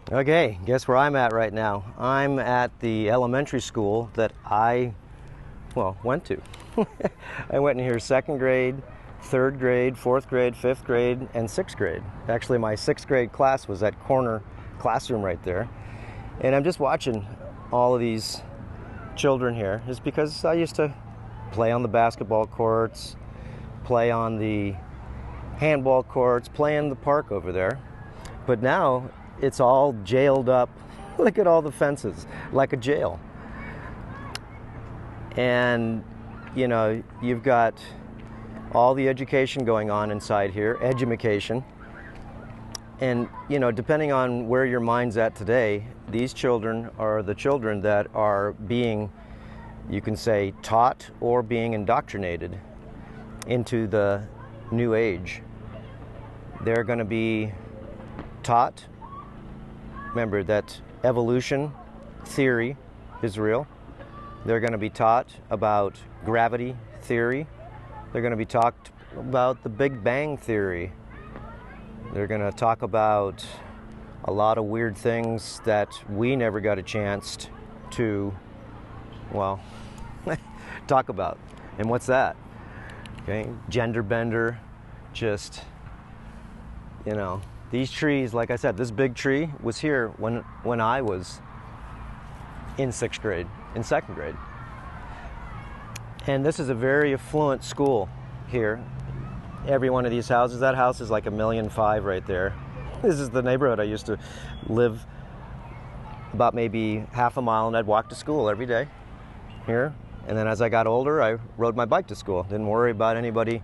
Okay, guess where I'm at right now? I'm at the elementary school that I went to. I went in here second grade, third grade, fourth grade, fifth grade, and sixth grade. Actually, my sixth grade class was that corner classroom right there. And I'm just watching all of these children here, is because I used to play on the basketball courts, play on the handball courts, play in the park over there. But now it's all jailed up. Look at all the fences, like a jail. And, you know, you've got all the education going on inside here, edumacation. And, you know, depending on where your mind's at today, these children are the children that are being, you can say, taught or being indoctrinated into the new age. They're going to be taught, remember that evolution theory is real. They're going to be taught about gravity theory. They're going to be taught about the Big Bang theory. They're going to talk about a lot of weird things that we never got a chance to, well, talk about. And what's that? Okay, gender bender, just, you know, these trees, like I said, this big tree was here when I was in sixth grade, in second grade. And this is a very affluent school here. Every one of these houses, that house is like $1.5 million right there. This is the neighborhood I used to live about maybe half a mile, and I'd walk to school every day here. And then as I got older, I rode my bike to school. Didn't worry about anybody,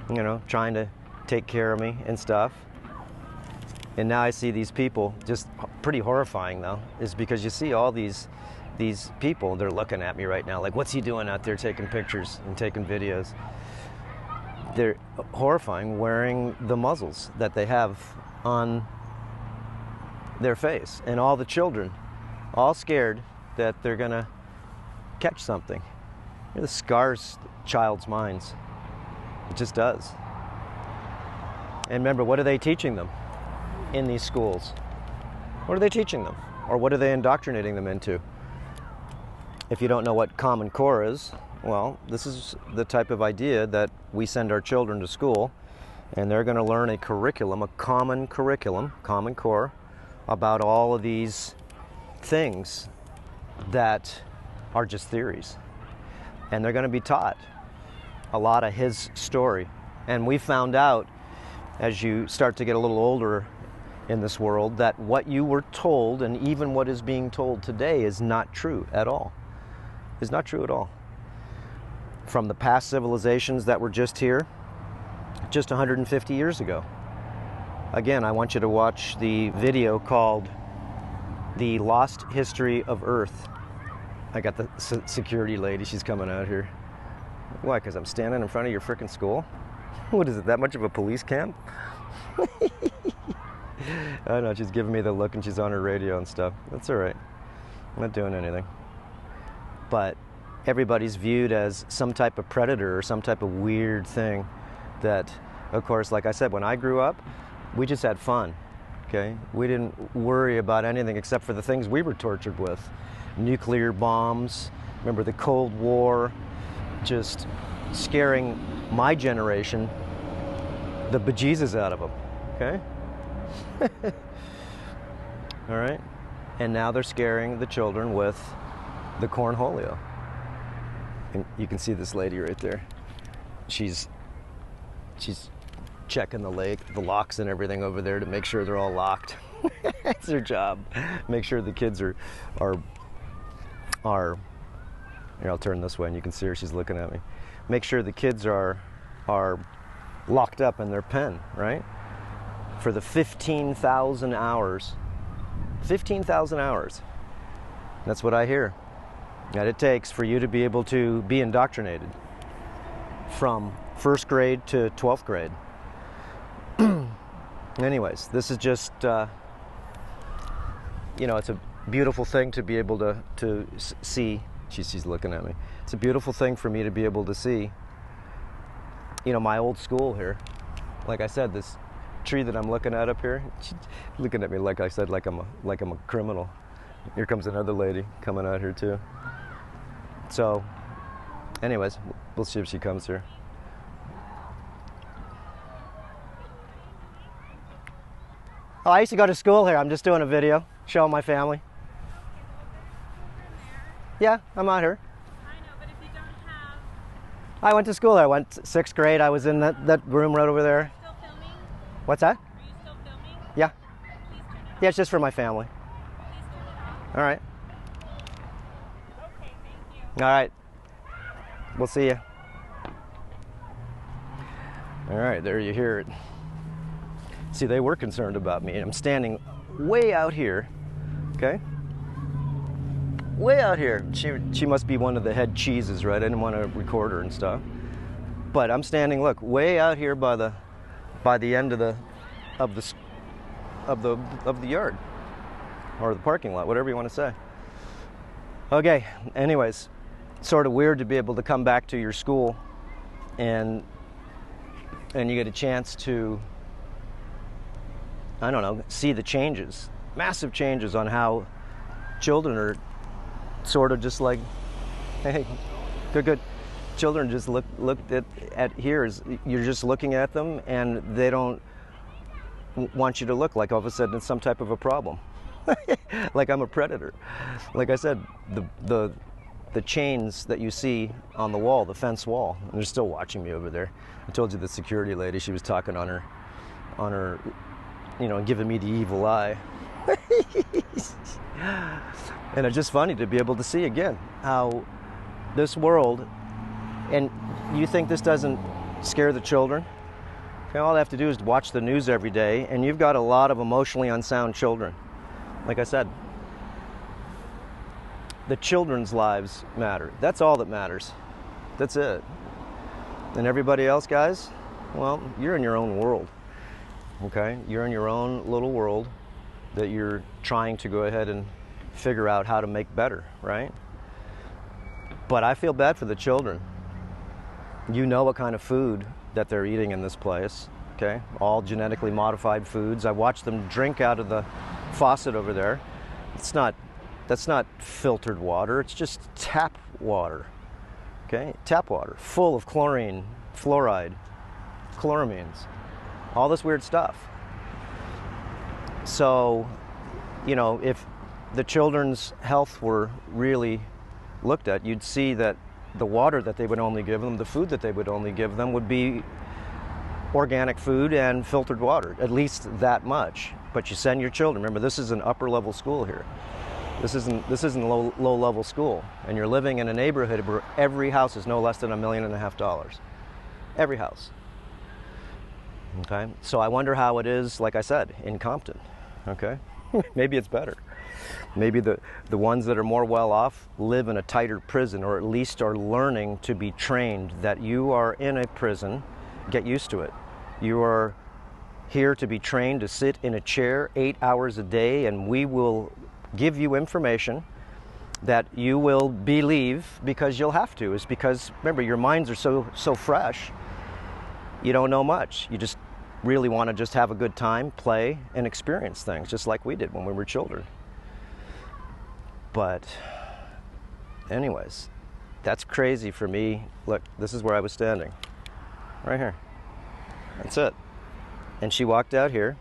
you know, trying to take care of me and stuff. And now I see these people, just pretty horrifying though, is because you see all these people, they're looking at me right now like, what's he doing out there taking pictures and taking videos? They're horrifying, wearing the muzzles that they have on their face. And all the children, all scared that they're gonna catch something. It scars child's minds. It just does. And remember, what are they teaching them in these schools? What are they teaching them? Or what are they indoctrinating them into? If you don't know what Common Core is, well, this is the type of idea that we send our children to school, and they're going to learn a curriculum, a common curriculum, Common Core, about all of these things that are just theories. And they're going to be taught a lot of his story. And we found out, as you start to get a little older in this world, that what you were told, and even what is being told today, is not true at all. Is not true at all. From the past civilizations that were just here, just 150 years ago. Again, I want you to watch the video called The Lost History of Earth. I got the security lady, she's coming out here. Why, because I'm standing in front of your frickin' school? What is it, that much of a police camp? I know, she's giving me the look and she's on her radio and stuff. That's all right. I'm not doing anything. But everybody's viewed as some type of predator or some type of weird thing that, of course, like I said, when I grew up, we just had fun, okay? We didn't worry about anything except for the things we were tortured with. Nuclear bombs, remember the Cold War, just scaring my generation the bejesus out of them, okay? All right? And now they're scaring the children with the cornholio. And you can see this lady right there. She's checking the locks and everything over there to make sure they're all locked. That's her job. Make sure the kids are here, I'll turn this way and you can see her, she's looking at me. Make sure the kids are locked up in their pen, right? For the 15,000 hours. 15,000 hours. That's what I hear. That it takes for you to be able to be indoctrinated from first grade to 12th grade. Anyways, this is just, it's a beautiful thing to be able to see. She's looking at me. It's a beautiful thing for me to be able to see, my old school here. Like I said, this tree that I'm looking at up here. She's looking at me like I said, like I'm a criminal. Here comes another lady coming out here too. So, anyways, we'll see if she comes here. Oh, I used to go to school here. I'm just doing a video, showing my family. Yeah, I'm out here. I know, but if you don't have... I went to school there. I went 6th grade. I was in that room right over there. Are you still filming? What's that? Are you still filming? Yeah. Please turn it off. Yeah, it's just for my family. Please turn it off. All right. Okay, thank you. All right. We'll see you. All right, there you hear it. See, they were concerned about me. I'm standing way out here, okay? Way out here. She must be one of the head cheeses, right? I didn't want to record her and stuff. But I'm standing, look, way out here by the end of the yard or the parking lot, whatever you want to say. Okay, anyways, sort of weird to be able to come back to your school and you get a chance to, I don't know, see the changes, massive changes on how children are sort of just like, hey, good. Children just looked at here as you're just looking at them, and they don't want you to look like all of a sudden it's some type of a problem, like I'm a predator. Like I said, the chains that you see on the wall, the fence wall, and they're still watching me over there. I told you the security lady, she was talking on her, you know, giving me the evil eye. And it's just funny to be able to see again how this world, and you think this doesn't scare the children? Okay, all they have to do is watch the news every day, and you've got a lot of emotionally unsound children. Like I said, the children's lives matter. That's all that matters. That's it. And everybody else, guys, well, you're in your own world. Okay? You're in your own little world that you're trying to go ahead and figure out how to make better, right? But I feel bad for the children. You know what kind of food that they're eating in this place, okay? All genetically modified foods. I watched them drink out of the faucet over there. That's not filtered water, it's just tap water, okay? Tap water, full of chlorine, fluoride, chloramines, all this weird stuff. So, you know, if the children's health were really looked at, you'd see that the water that they would only give them, the food that they would only give them would be organic food and filtered water, at least that much. But you send your children, remember this is an upper level school here. This isn't low level school, and you're living in a neighborhood where every house is no less than $1.5 million. Every house. Okay, so I wonder how it is, like I said, in Compton. Okay, maybe it's better. Maybe the ones that are more well off live in a tighter prison, or at least are learning to be trained that you are in a prison. Get used to it. You are here to be trained to sit in a chair 8 hours a day, and we will give you information that you will believe because you'll have to. It's because, remember, your minds are so fresh, you don't know much. You just really want to just have a good time, play, and experience things, just like we did when we were children. But anyways, that's crazy for me. Look, this is where I was standing. Right here. That's it. And she walked out here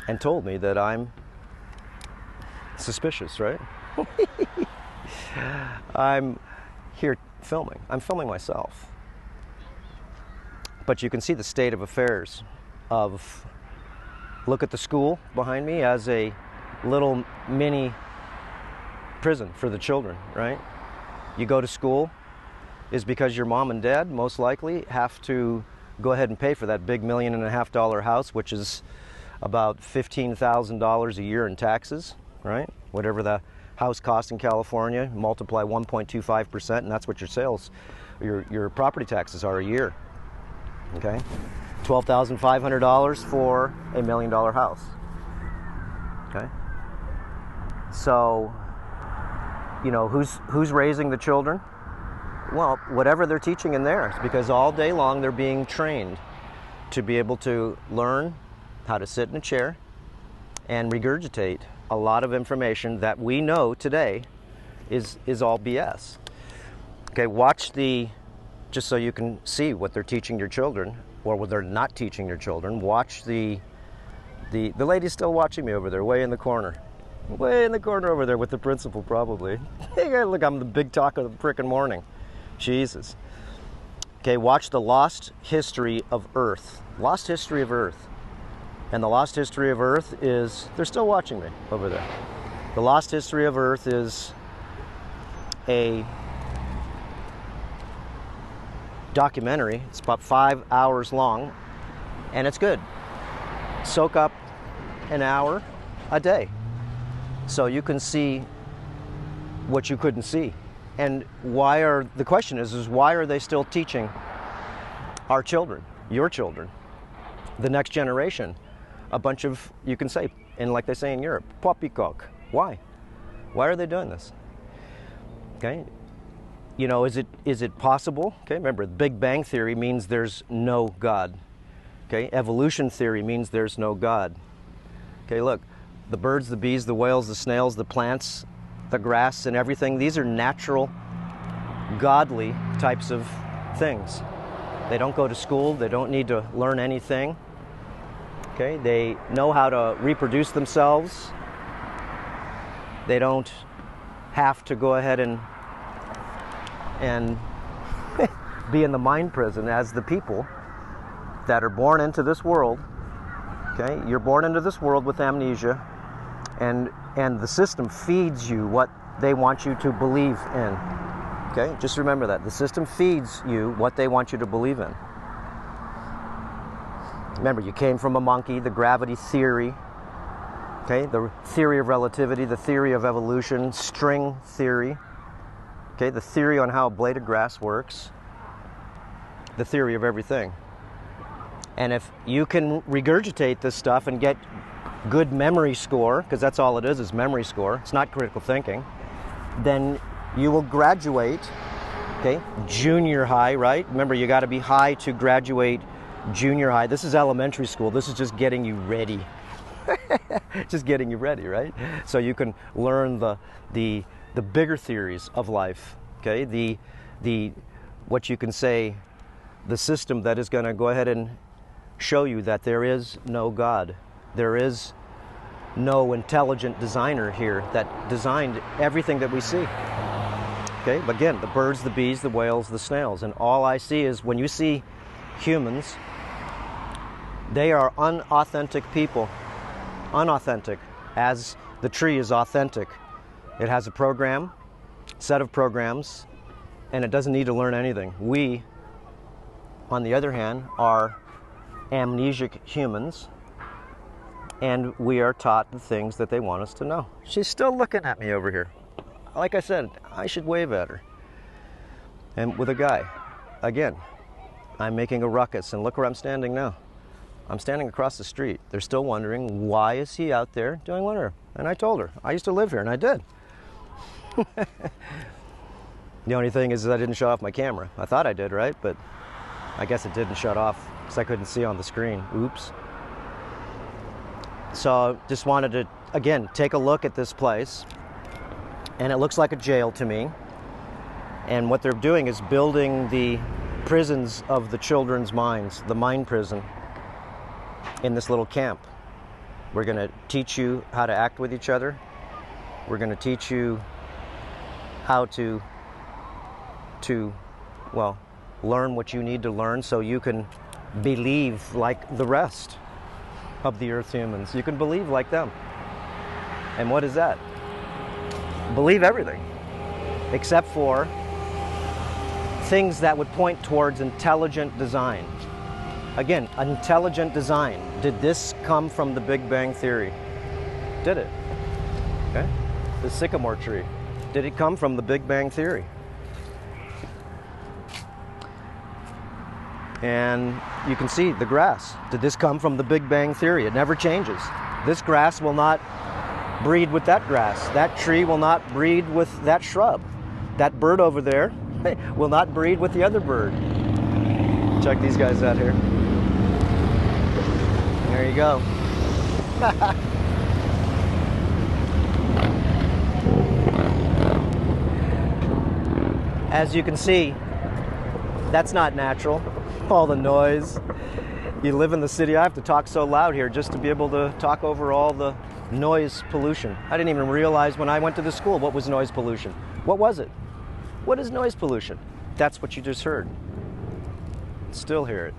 and told me that I'm suspicious, right? I'm here filming. I'm filming myself. But you can see the state of affairs of, look at the school behind me as a little mini prison for the children, right? You go to school is because your mom and dad most likely have to go ahead and pay for that big $1.5 million house, which is about $15,000 a year in taxes, right? Whatever the house costs in California, multiply 1.25%, and that's what your sales, your property taxes are a year. Okay, $12,500 for $1 million house. Okay, so you know who's raising the children? Well, whatever they're teaching in there, because all day long they're being trained to be able to learn how to sit in a chair and regurgitate a lot of information that we know today is all BS. Okay, watch just so you can see what they're teaching your children, or what they're not teaching your children. Watch the lady's still watching me over there, way in the corner. Way in the corner over there with the principal, probably. Hey, look, I'm the big talk of the frickin' morning. Jesus. Okay, watch the lost history of Earth. Lost history of Earth. And the lost history of Earth is, they're still watching me over there. The lost history of Earth is a documentary. It's about 5 hours long, and it's good. Soak up an hour a day so you can see what you couldn't see. And the question is why are they still teaching our children, your children, the next generation, a bunch of, you can say, and like they say in Europe, poppycock? Why? Why are they doing this? Okay, you know, is it possible? Okay, remember, the Big Bang Theory means there's no God. Okay, evolution theory means there's no God. Okay, look, the birds, the bees, the whales, the snails, the plants, the grass, and everything, these are natural, godly types of things. They don't go to school, they don't need to learn anything. Okay, they know how to reproduce themselves. They don't have to go ahead and be in the mind prison as the people that are born into this world. Okay, you're born into this world with amnesia, and the system feeds you what they want you to believe in. Okay, just remember that. The system feeds you what they want you to believe in. Remember, you came from a monkey, the gravity theory, okay, the theory of relativity, the theory of evolution, string theory, okay, the theory on how a blade of grass works, the theory of everything. And if you can regurgitate this stuff and get good memory score, because that's all it is memory score, it's not critical thinking, then you will graduate, okay, junior high, right? Remember, you got to be high to graduate junior high. This is elementary school. This is just getting you ready. Just getting you ready, right? So you can learn the bigger theories of life, okay? The what you can say, the system that is going to go ahead and show you that there is no God. There is no intelligent designer here that designed everything that we see. Okay, but again, the birds, the bees, the whales, the snails, and all I see is, when you see humans, they are unauthentic people. Unauthentic, as the tree is authentic. It has a program, set of programs, and it doesn't need to learn anything. We, on the other hand, are amnesic humans, and we are taught the things that they want us to know. She's still looking at me over here. Like I said, I should wave at her. And with a guy, again, I'm making a ruckus, and look where I'm standing now. I'm standing across the street. They're still wondering, why is he out there doing whatever? And I told her, I used to live here, and I did. The only thing is I didn't shut off my camera. I thought I did, right? But I guess it didn't shut off because I couldn't see on the screen. Oops. So just wanted to, again, take a look at this place. And it looks like a jail to me. And what they're doing is building the prisons of the children's minds, the mind prison, in this little camp. We're going to teach you how to act with each other. We're going to teach you how to learn what you need to learn so you can believe like the rest of the Earth humans. You can believe like them. And what is that? Believe everything, except for things that would point towards intelligent design. Again, intelligent design. Did this come from the Big Bang Theory? Did it? Okay. The sycamore tree. Did it come from the Big Bang Theory? And you can see the grass. Did this come from the Big Bang Theory? It never changes. This grass will not breed with that grass. That tree will not breed with that shrub. That bird over there will not breed with the other bird. Check these guys out here. There you go. As you can see, that's not natural. All the noise. You live in the city. I have to talk so loud here just to be able to talk over all the noise pollution. I didn't even realize when I went to the school what was noise pollution. What was it? What is noise pollution? That's what you just heard. Still hear it.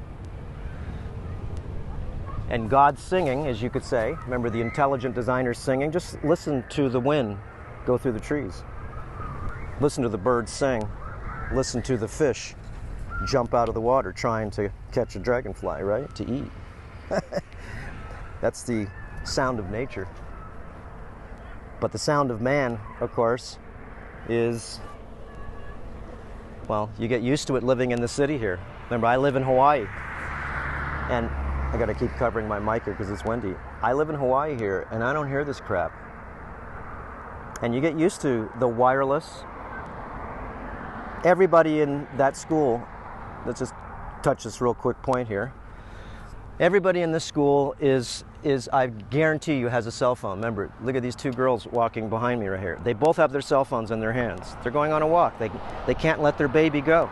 And God singing, as you could say. Remember the intelligent designer singing? Just listen to the wind go through the trees. Listen to the birds sing. Listen to the fish jump out of the water trying to catch a dragonfly, right? To eat. That's the sound of nature. But the sound of man, of course, is, well, you get used to it living in the city here. Remember, I live in Hawaii. And I gotta keep covering my mic here because it's windy. I live in Hawaii here and I don't hear this crap. And you get used to the wireless. Everybody in that school, let's just touch this real quick point here. Everybody in this school is I guarantee you, has a cell phone. Remember, look at these two girls walking behind me right here. They both have their cell phones in their hands. They're going on a walk. They can't let their baby go.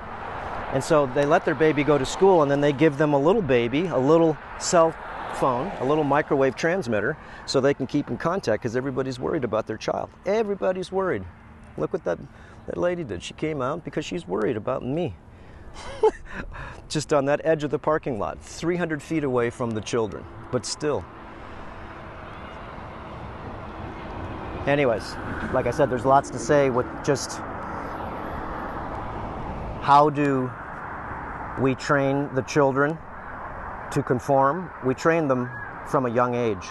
And so they let their baby go to school, and then they give them a little baby, a little cell phone, a little microwave transmitter, so they can keep in contact because everybody's worried about their child. Everybody's worried. Look what that lady did. She came out because she's worried about me. Just on that edge of the parking lot, 300 feet away from the children, but still. Anyways, like I said, there's lots to say with just how do we train the children to conform. We train them from a young age.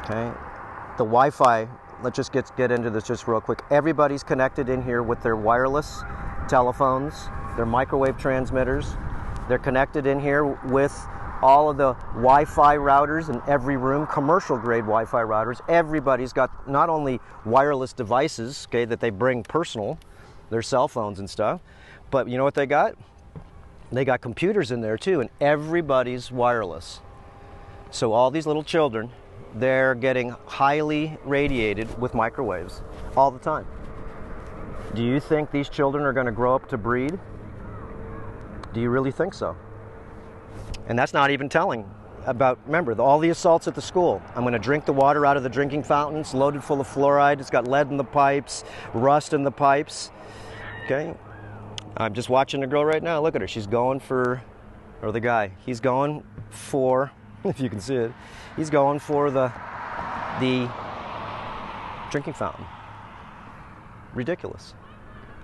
Okay, the Wi-Fi, let's just get into this just real quick. Everybody's connected in here with their wireless telephones, their microwave transmitters. They're connected in here with all of the Wi-Fi routers in every room, commercial grade Wi-Fi routers. Everybody's got not only wireless devices, okay, that they bring personal, their cell phones and stuff, but you know what they got? They got computers in there too, and everybody's wireless. So all these little children, they're getting highly radiated with microwaves all the time. Do you think these children are going to grow up to breed? Do you really think so? And that's not even telling about, remember, all the assaults at the school. I'm going to drink the water out of the drinking fountain. It's loaded full of fluoride. It's got lead in the pipes, rust in the pipes. Okay? I'm just watching a girl right now. Look at her. She's going for, or the guy, he's going for, if you can see it, he's going for the drinking fountain. Ridiculous.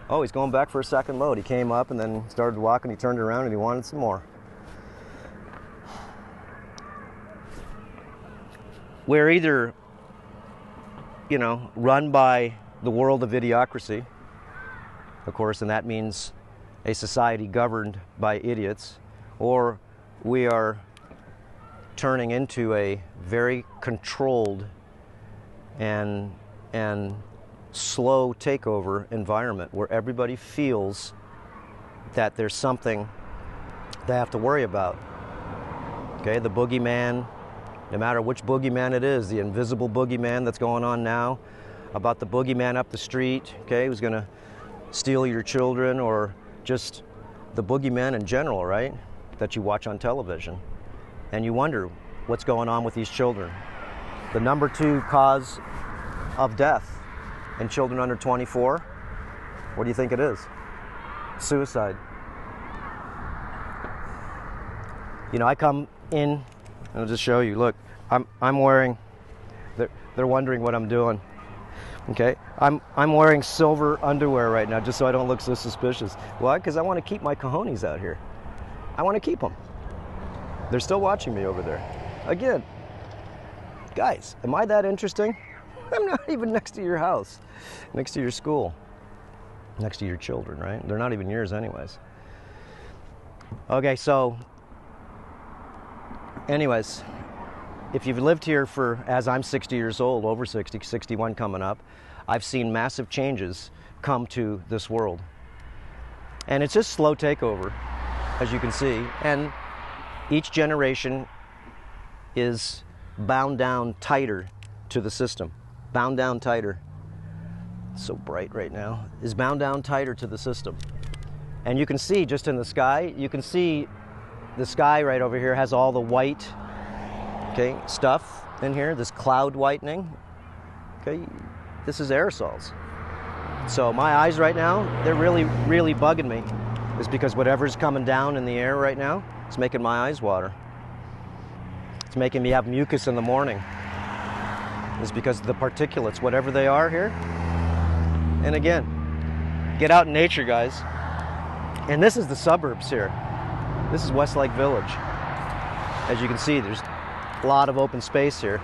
Oh, he's going back for a second load. He came up and then started walking. He turned around and he wanted some more. We're either, you know, run by the world of idiocracy, of course, and that means a society governed by idiots, or we are turning into a very controlled and slow takeover environment where everybody feels that there's something they have to worry about. Okay, the boogeyman, no matter which boogeyman it is, the invisible Boogie Man that's going on now, about the boogeyman up the street, okay, who's going to steal your children, or just the boogeyman in general, right, that you watch on television. And you wonder what's going on with these children. The number 2 cause of death in children under 24, what do you think it is? Suicide. You know, I come in, I'll just show you, look, I'm wearing, they're wondering what I'm doing. Okay, I'm wearing silver underwear right now just so I don't look so suspicious. Why? Because I want to keep my cojones out here. I want to keep them. They're still watching me over there. Again, guys, am I that interesting? I'm not even next to your house, next to your school, next to your children, right? They're not even yours anyways. Okay, so anyways, if you've lived here for, as I'm 60 years old, over 60, 61 coming up, I've seen massive changes come to this world. And it's just slow takeover, as you can see. And each generation is bound down tighter to the system. Bound down tighter. It's so bright right now. Is bound down tighter to the system. And you can see just in the sky, you can see the sky right over here has all the white, okay, stuff in here, this cloud whitening. Okay, this is aerosols. So my eyes right now, they're really, really bugging me. It's because whatever's coming down in the air right now, it's making my eyes water. It's making me have mucus in the morning. It's because of the particulates, whatever they are here. And again, get out in nature, guys. And this is the suburbs here. This is Westlake Village. As you can see, there's a lot of open space here.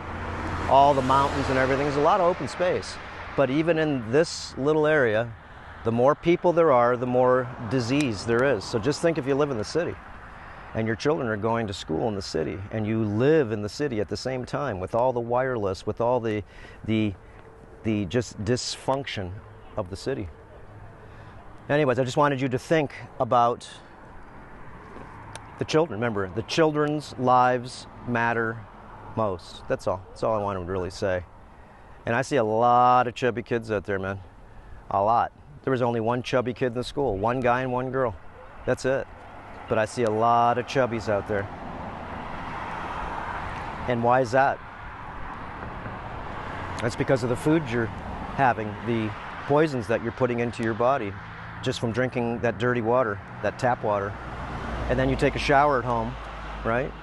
All the mountains and everything, there's a lot of open space. But even in this little area, the more people there are, the more disease there is. So just think if you live in the city and your children are going to school in the city and you live in the city at the same time with all the wireless, with all the just dysfunction of the city. Anyways, I just wanted you to think about the children. Remember, the children's lives matter most. That's all. That's all I wanted to really say. And I see a lot of chubby kids out there, man. A lot. There was only one chubby kid in the school. One guy and one girl. That's it. But I see a lot of chubbies out there. And why is that? That's because of the food you're having, the poisons that you're putting into your body just from drinking that dirty water, that tap water. And then you take a shower at home, right?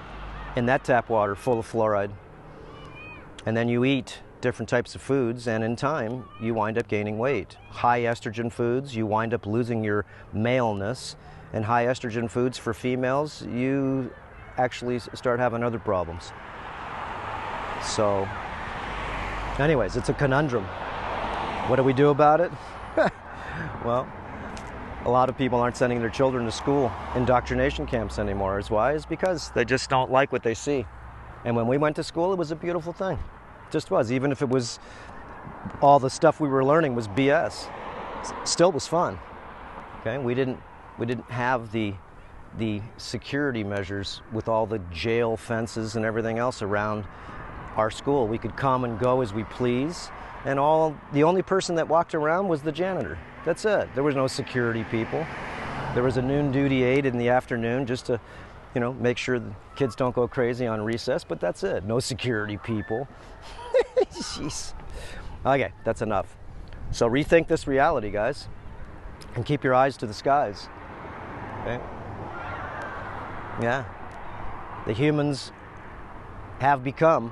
In that tap water full of fluoride. And then you eat different types of foods, and in time, you wind up gaining weight. High estrogen foods, you wind up losing your maleness. And high estrogen foods for females, you actually start having other problems. So, anyways, it's a conundrum. What do we do about it? Well, a lot of people aren't sending their children to school, indoctrination camps anymore. Why? It's because they just don't like what they see. And when we went to school, it was a beautiful thing. It just was. Even if it was all the stuff we were learning was BS, still was fun. Okay, we didn't have the security measures with all the jail fences and everything else around our school. We could come and go as we please, and the only person that walked around was the janitor. That's it. There was no security people. There was a noon duty aide in the afternoon just to, make sure the kids don't go crazy on recess, but that's it. No security people. Jeez. Okay, that's enough. So rethink this reality, guys, and keep your eyes to the skies. Okay? Yeah. The humans have become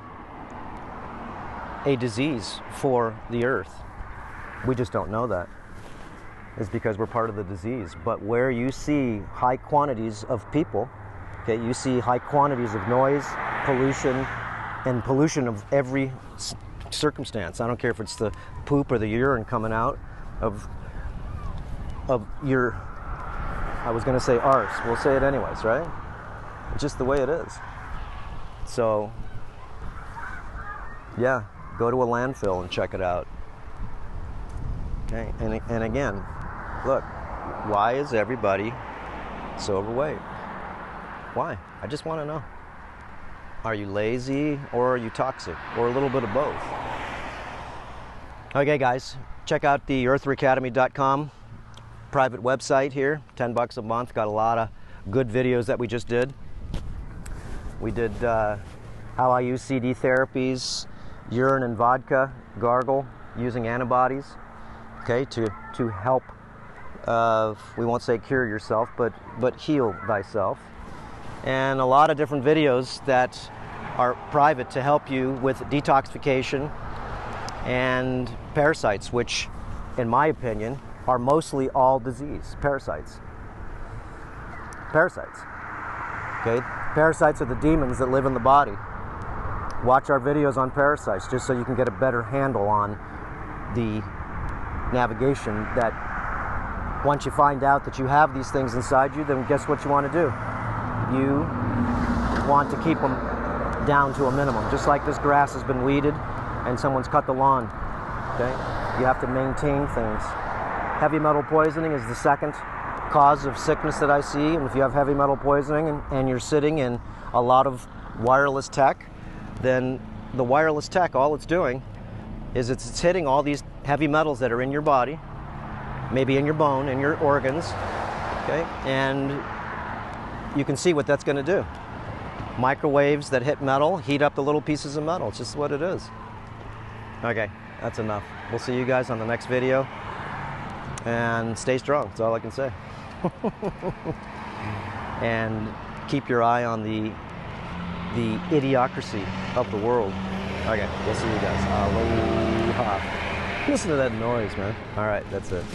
a disease for the earth. We just don't know that. It's because we're part of the disease. But where you see high quantities of people, okay, you see high quantities of noise, pollution, and pollution of every circumstance. I don't care if it's the poop or the urine coming out of your, I was going to say arse. We'll say it anyways, right? It's just the way it is. So, yeah, go to a landfill and check it out. Okay, and again, look, why is everybody so overweight? Why? I just want to know. Are you lazy or are you toxic or a little bit of both? Okay, guys, check out the eartheracademy.com private website here. $10 a month. Got a lot of good videos that we just did. We did how I use CD therapies, urine and vodka gargle using antibodies. Okay, to help, we won't say cure yourself, but heal thyself. And a lot of different videos that are private to help you with detoxification and parasites, which, in my opinion, are mostly all disease. Parasites. Parasites. Okay, parasites are the demons that live in the body. Watch our videos on parasites just so you can get a better handle on the navigation, that once you find out that you have these things inside you, then guess what you want to do? You want to keep them down to a minimum. Just like this grass has been weeded and someone's cut the lawn. Okay? You have to maintain things. Heavy metal poisoning is the second cause of sickness that I see. And if you have heavy metal poisoning and you're sitting in a lot of wireless tech, then the wireless tech, all it's doing is it's hitting all these heavy metals that are in your body, maybe in your bone, in your organs, okay? And you can see what that's going to do. Microwaves that hit metal heat up the little pieces of metal. It's just what it is. Okay, that's enough. We'll see you guys on the next video. And stay strong, that's all I can say. And keep your eye on the idiocracy of the world. Okay, we'll see you guys. Aloha. Listen to that noise, man. All right, that's it.